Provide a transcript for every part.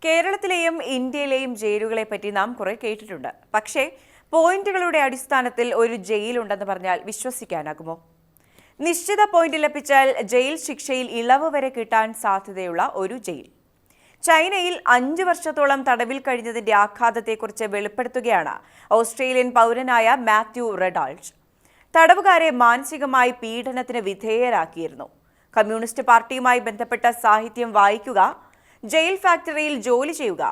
കേരളത്തിലെയും ഇന്ത്യയിലെയും ജയിലുകളെ പറ്റി നാം കുറെ കേട്ടിട്ടുണ്ട്. പക്ഷേ പോയിന്റുകളുടെ അടിസ്ഥാനത്തിൽ ഒരു ജയിലുണ്ടെന്ന് പറഞ്ഞാൽ വിശ്വസിക്കാനാകുമോ? നിശ്ചിത പോയിന്റ് ലഭിച്ചാൽ ജയിൽ ശിക്ഷയിൽ ഇളവ് വരെ കിട്ടാൻ സാധ്യതയുള്ള ഒരു ജയിൽ. ചൈനയിൽ 5 വർഷത്തോളം തടവിൽ കഴിഞ്ഞതിന്റെ ആഘാതത്തെക്കുറിച്ച് വെളിപ്പെടുത്തുകയാണ് ഓസ്ട്രേലിയൻ പൗരനായ മാത്യു റെഡാൾട്ട്. തടവുകാരെ മാനസികമായി പീഡനത്തിന് വിധേയരാക്കിയിരുന്നു. കമ്മ്യൂണിസ്റ്റ് പാർട്ടിയുമായി ബന്ധപ്പെട്ട സാഹിത്യം വായിക്കുക, ജയിൽ ഫാക്ടറിയിൽ ജോലി ചെയ്യുക,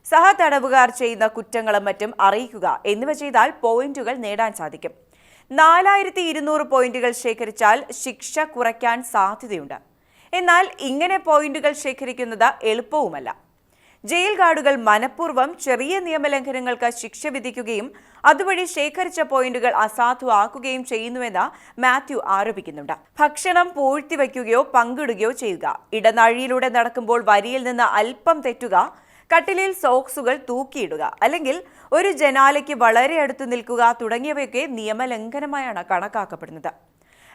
സഹ തടവുകാർ ചെയ്യുന്ന കുറ്റങ്ങളും മറ്റും അറിയിക്കുക എന്നിവ ചെയ്താൽ പോയിന്റുകൾ നേടാൻ സാധിക്കും. 4200 പോയിന്റുകൾ ശേഖരിച്ചാൽ ശിക്ഷ കുറയ്ക്കാൻ സാധ്യതയുണ്ട്. എന്നാൽ ഇങ്ങനെ പോയിന്റുകൾ ശേഖരിക്കുന്നത് എളുപ്പവുമല്ല. ജയിൽ ഗാർഡുകൾ മനഃപൂർവ്വം ചെറിയ നിയമലംഘനങ്ങൾക്ക് ശിക്ഷ വിധിക്കുകയും അതുവഴി ശേഖരിച്ച പോയിന്റുകൾ അസാധുവാക്കുകയും ചെയ്യുന്നുവെന്ന് മാത്യു ആരോപിക്കുന്നുണ്ട്. ഭക്ഷണം പൂഴ്ത്തിവെക്കുകയോ പങ്കിടുകയോ ചെയ്യുക, ഇടനാഴിയിലൂടെ നടക്കുമ്പോൾ വരിയിൽ നിന്ന് അല്പം തെറ്റുക, കട്ടിലിൽ സോക്സുകൾ തൂക്കിയിടുക, അല്ലെങ്കിൽ ഒരു ജനാലയ്ക്ക് വളരെ അടുത്ത് നിൽക്കുക തുടങ്ങിയവയൊക്കെ നിയമലംഘനമായാണ് കണക്കാക്കപ്പെടുന്നത്.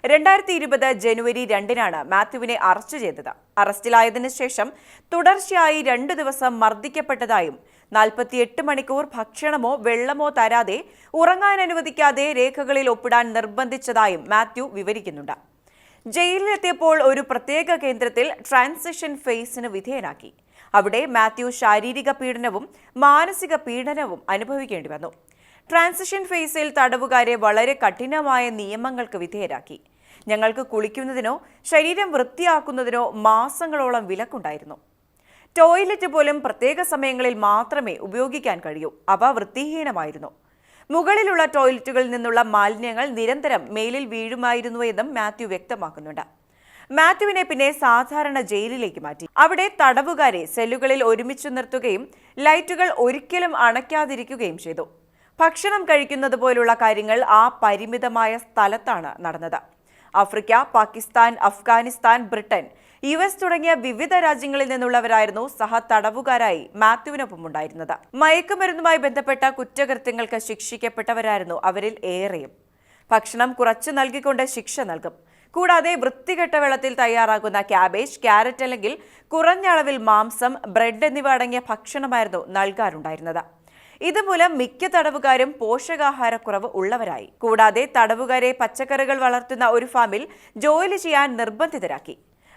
2020 ജനുവരി 2-നാണ് മാത്യുവിനെ അറസ്റ്റ് ചെയ്തത്. അറസ്റ്റിലായതിനു ശേഷം തുടർച്ചയായി 2 ദിവസം മർദ്ദിക്കപ്പെട്ടതായും 48 മണിക്കൂർ ഭക്ഷണമോ വെള്ളമോ തരാതെ ഉറങ്ങാൻ അനുവദിക്കാതെ രേഖകളിൽ ഒപ്പിടാൻ നിർബന്ധിച്ചതായും മാത്യു വിവരിക്കുന്നുണ്ട്. ജയിലിലെത്തിയപ്പോൾ ഒരു പ്രത്യേക കേന്ദ്രത്തിൽ ട്രാൻസിഷൻ ഫേസിന് വിധേയനാക്കി. അവിടെ മാത്യു ശാരീരിക പീഡനവും മാനസിക പീഡനവും അനുഭവിക്കേണ്ടി വന്നു. ട്രാൻസിഷൻ ഫേസിൽ തടവുകാരെ വളരെ കഠിനമായ നിയമങ്ങൾക്ക് വിധേയരാക്കി. ഞങ്ങൾക്ക് കുളിക്കുന്നതിനോ ശരീരം വൃത്തിയാക്കുന്നതിനോ മാസങ്ങളോളം വിലക്കുണ്ടായിരുന്നു. ടോയ്ലറ്റ് പോലും പ്രത്യേക സമയങ്ങളിൽ മാത്രമേ ഉപയോഗിക്കാൻ കഴിയൂ. അവ വൃത്തിഹീനമായിരുന്നു. മുകളിലുള്ള ടോയ്ലറ്റുകളിൽ നിന്നുള്ള മാലിന്യങ്ങൾ നിരന്തരം മേലിൽ വീഴുമായിരുന്നു എന്നും മാത്യു വ്യക്തമാക്കുന്നുണ്ട്. മാത്യുവിനെ പിന്നെ സാധാരണ ജയിലിലേക്ക് മാറ്റി. അവിടെ തടവുകാരെ സെല്ലുകളിൽ ഒരുമിച്ച് നിർത്തുകയും ലൈറ്റുകൾ ഒരിക്കലും അണയ്ക്കാതിരിക്കുകയും ചെയ്തു. ഭക്ഷണം കഴിക്കുന്നത് പോലുള്ള കാര്യങ്ങൾ ആ പരിമിതമായ സ്ഥലത്താണ് നടന്നത്. Africa, Pakistan, Afghanistan, Britain, US തുടങ്ങിയ വിവിധ രാജ്യങ്ങളിൽ നിന്നുള്ളവരായിരുന്നു സഹ തടവുകാരായി മാത്യുവിനൊപ്പം ഉണ്ടായിരുന്നത്. മയക്കുമരുന്നുമായി ബന്ധപ്പെട്ട കുറ്റകൃത്യങ്ങൾക്ക് ശിക്ഷിക്കപ്പെട്ടവരായിരുന്നു അവരിൽ ഏറെയും. ഭക്ഷണം കുറച്ചു നൽകിക്കൊണ്ട് ശിക്ഷ നൽകും. കൂടാതെ വൃത്തികെട്ട വെള്ളത്തിൽ തയ്യാറാക്കുന്ന ക്യാബേജ്, ക്യാരറ്റ് അല്ലെങ്കിൽ കുറഞ്ഞ അളവിൽ മാംസം, ബ്രെഡ് എന്നിവ അടങ്ങിയ ഭക്ഷണമായിരുന്നു നൽകാറുണ്ടായിരുന്നത്. ഇതുമൂലം മിക്ക തടവുകാരും പോഷകാഹാരക്കുറവ് ഉള്ളവരായി. കൂടാതെ തടവുകാരെ പച്ചക്കറികൾ വളർത്തുന്ന ഒരു ഫാമിൽ ജോലി ചെയ്യാൻ നിർബന്ധിതരാക്കി.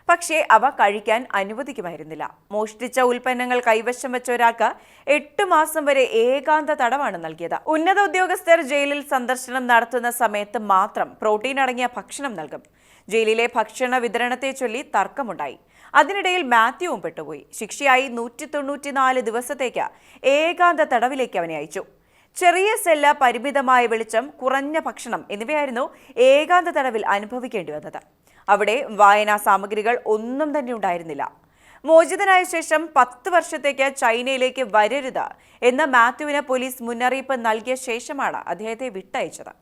പക്ഷേ അവ കഴിക്കാൻ അനുവദിക്കുമായിരുന്നില്ല. മോഷ്ടിച്ച ഉൽപ്പന്നങ്ങൾ കൈവശം വെച്ച ഒരാൾക്ക് 8 മാസം വരെ ഏകാന്ത തടവാണ് നൽകിയത്. ഉന്നത ഉദ്യോഗസ്ഥർ ജയിലിൽ സന്ദർശനം നടത്തുന്ന സമയത്ത് മാത്രം പ്രോട്ടീൻ അടങ്ങിയ ഭക്ഷണം നൽകും. ജയിലിലെ ഭക്ഷണ വിതരണത്തെ ചൊല്ലി തർക്കമുണ്ടായി. അതിനിടയിൽ മാത്യുവും പെട്ടുപോയി. ശിക്ഷയായി 194 ദിവസത്തേക്ക് ഏകാന്ത തടവിലേക്ക് അവനെ അയച്ചു. ചെറിയ സെല്ല്, പരിമിതമായ വെളിച്ചം, കുറഞ്ഞ ഭക്ഷണം എന്നിവയായിരുന്നു ഏകാന്ത തടവിൽ അനുഭവിക്കേണ്ടി വന്നത്. അവിടെ വായനാ സാമഗ്രികൾ ഒന്നും തന്നെ ഉണ്ടായിരുന്നില്ല. മോചിതനായ ശേഷം 10 വർഷത്തേക്ക് ചൈനയിലേക്ക് വരരുത് എന്ന് മാത്യുവിന് പോലീസ് മുന്നറിയിപ്പ് നൽകിയ ശേഷമാണ് അദ്ദേഹത്തെ വിട്ടയച്ചത്.